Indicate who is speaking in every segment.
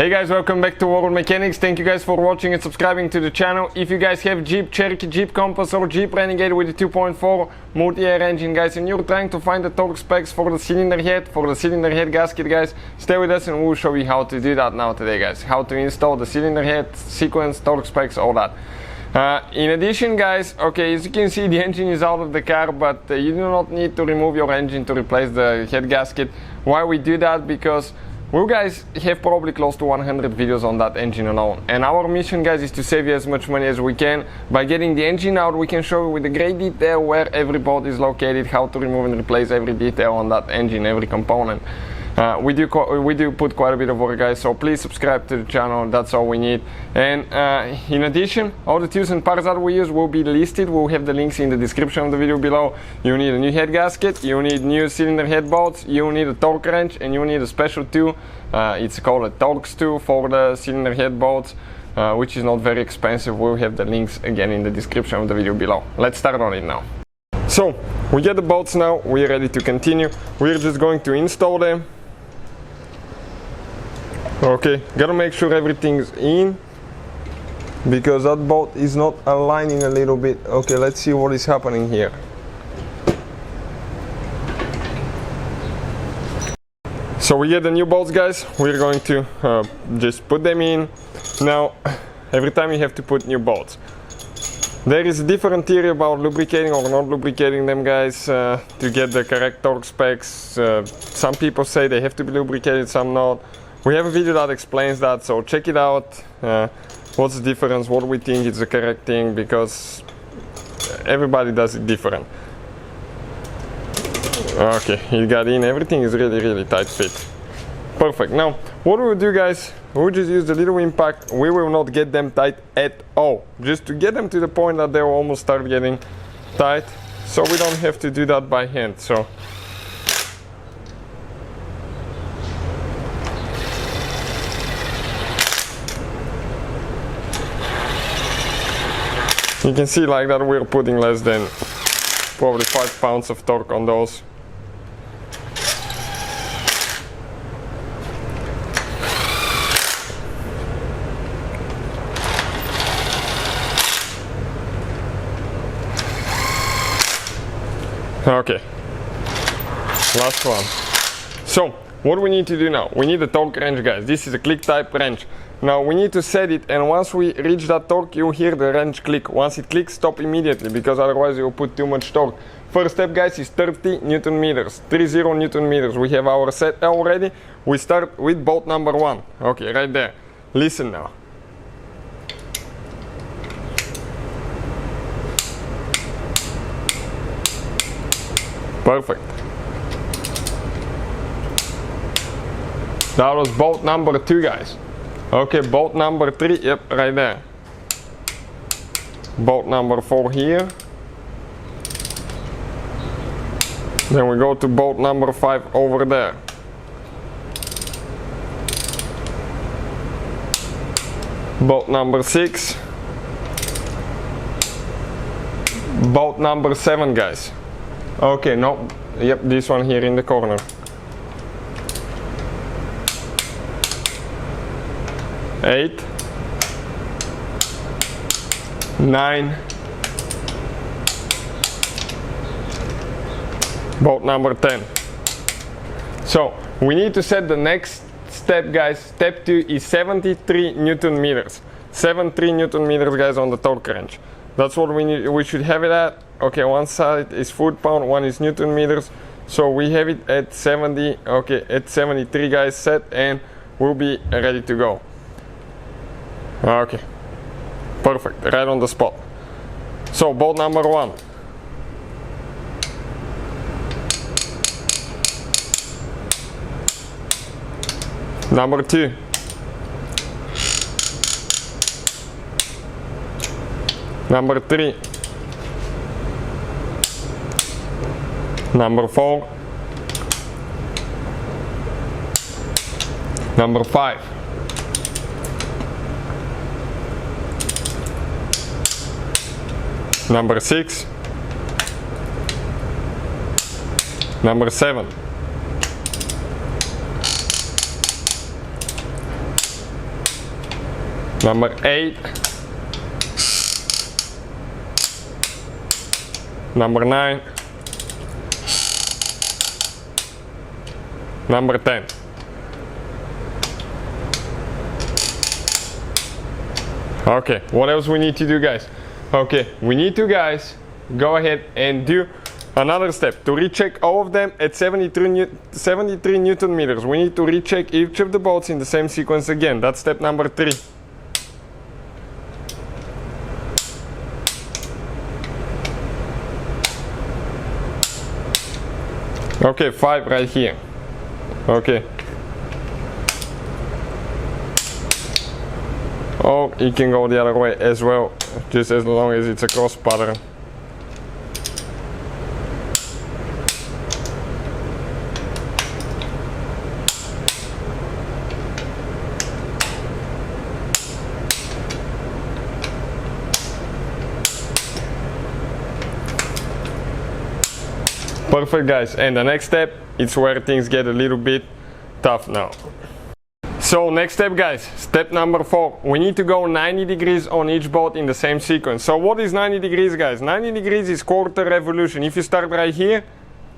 Speaker 1: Hey guys, welcome back to World Mechanics. Thank you guys for watching and subscribing to the channel. If you guys have Jeep Cherokee, Jeep Compass or Jeep Renegade with a 2.4 Multiair engine, guys, and you're trying to find the torque specs for the cylinder head gasket, guys, stay with us and we'll show you how to do that now today, guys. How to install the cylinder head, sequence, torque specs, all that. In addition, guys, okay, as you can see, the engine is out of the car, but you do not need to remove your engine to replace the head gasket. Why we do that? Because we guys have probably close to 100 videos on that engine alone, and our mission, guys, is to save you as much money as we can. By getting the engine out, we can show you with a great detail where every bolt is located, how to remove and replace every detail on that engine, every component. We do put quite a bit of work, guys, so please subscribe to the channel. That's all we need. And in addition, all the tools and parts that we use will be listed. We'll have the links in the description of the video below. You need a new head gasket, you need new cylinder head bolts, you need a torque wrench, and you need a special tool. It's called a torque tool for the cylinder head bolts, which is not very expensive. We'll have the links again in the description of the video below. Let's start on it now. So we get the bolts now, we're ready to continue. We're just going to install them. Okay, gotta make sure everything's in, because that bolt is not aligning a little bit. Okay, let's see what is happening here. So we get the new bolts, guys. We're going to just put them in. Now, every time you have to put new bolts. There is a different theory about lubricating or not lubricating them, guys, to get the correct torque specs. Some people say they have to be lubricated, some not. We have a video that explains that, so check it out. What's the difference, what we think is the correct thing, because everybody does it different. Okay, it got in, everything is really tight fit. Perfect. Now, what we will do, guys, we'll just use the little impact. We will not get them tight at all, just to get them to the point that they will almost start getting tight, so we don't have to do that by hand. So you can see like that we're putting less than probably 5 pounds of torque on those. Okay, last one. So what we need to do now, we need a torque wrench, guys. This is a click type wrench. Now we need to set it, and once we reach that torque, you'll hear the wrench click. Once it clicks, stop immediately, because otherwise you'll put too much torque. First step, guys, is 30 Newton meters, 30 Newton meters. We have our set already. We start with bolt number 1. Okay, right there. Listen now. Perfect. That was bolt number 2, guys. Okay, bolt number 3, yep, right there. Bolt number 4 here. Then we go to bolt number 5 over there. Bolt number 6. Bolt number 7, guys. Okay, no, yep, this one here in the corner. Eight, 9, bolt number 10. So we need to set the next step, guys. Step 2 is 73 Newton meters. 73 Newton meters, guys, on the torque wrench. That's what we need. We should have it at. Okay, one side is foot-pound, one is Newton meters. So we have it at 70. Okay, at 73, guys, set, and we'll be ready to go. Okay, perfect, right on the spot. So bolt number 1. Number 2. Number 3. Number 4. Number 5. Number 6. Number 7. number 8, number 9, number 10. Okay, what else we need to do, guys? Okay, we need to, guys, go ahead and do another step to recheck all of them at 73 Newton meters. We need to recheck each of the bolts in the same sequence again. That's step number 3. Okay, 5 right here. Okay. Or you can go the other way as well, just as long as it's a cross pattern. Perfect, guys, and the next step, it's where things get a little bit tough now. So next step, guys, step number 4, we need to go 90 degrees on each bolt in the same sequence. So what is 90 degrees, guys? 90 degrees is quarter revolution. If you start right here,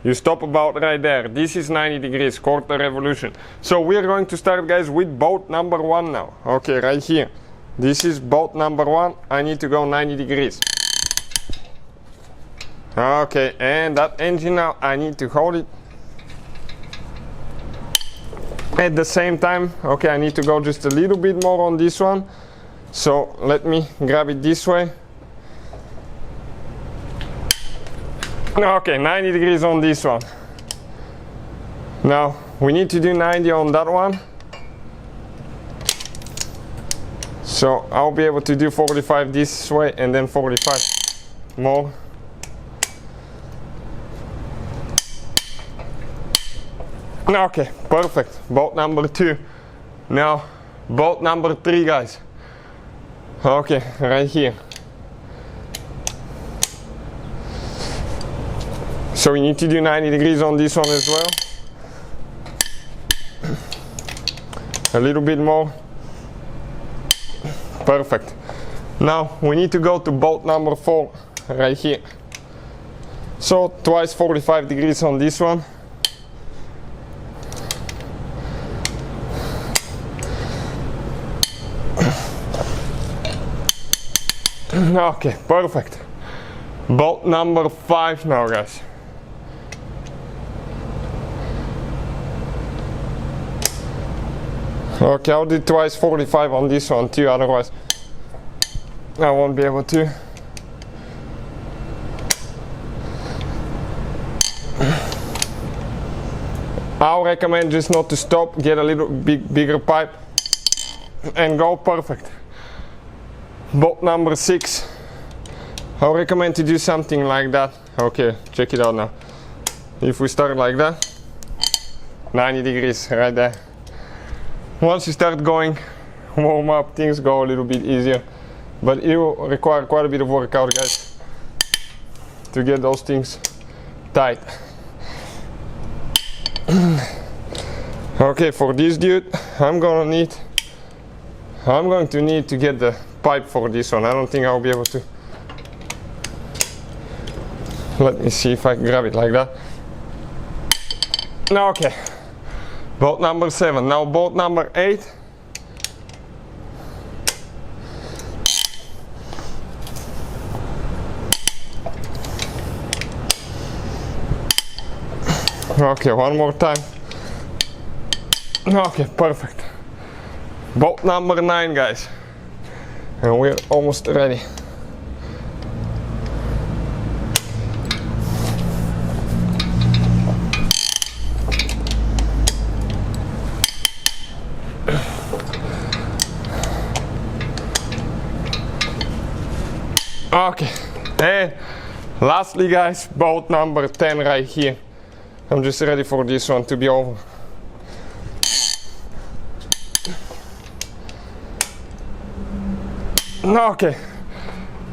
Speaker 1: you stop about right there. This is 90 degrees, quarter revolution. So we're going to start, guys, with bolt number 1 now. Okay, right here. This is bolt number 1. I need to go 90 degrees. Okay, and that engine now, I need to hold it at the same time. Okay, I need to go just a little bit more on this one. So let me grab it this way. Okay, 90 degrees on this one. Now we need to do 90 on that one. So I'll be able to do 45 this way and then 45 more. Okay, perfect. Bolt number 2. Now bolt number 3, guys. Okay, right here. So we need to do 90 degrees on this one as well. A little bit more. Perfect. Now we need to go to bolt number 4 right here. So twice 45 degrees on this one. Okay, perfect. Bolt number 5 now, guys. Okay, I'll do twice 45 on this one too, otherwise I won't be able to. I'll recommend just not to stop, get a little bigger pipe and go. Perfect. Bolt number 6. I'll recommend to do something like that. Okay, check it out now. If we start like that, 90 degrees right there. Once you start going warm up, things go a little bit easier, but it will require quite a bit of workout, guys, to get those things tight. Okay, for this dude, I'm going to need to get the pipe for this one. I don't think I'll be able to. Let me see if I can grab it like that. Okay, bolt number 7. Now bolt number 8. Okay, one more time. Okay, perfect. Bolt number 9, guys. And we're almost ready. Okay, and lastly, guys, bolt number 10 right here. I'm just ready for this one to be over. Okay,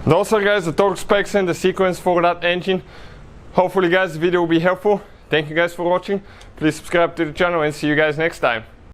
Speaker 1: those are, guys, the torque specs and the sequence for that engine. Hopefully, guys, the video will be helpful. Thank you guys for watching. Please subscribe to the channel and see you guys next time.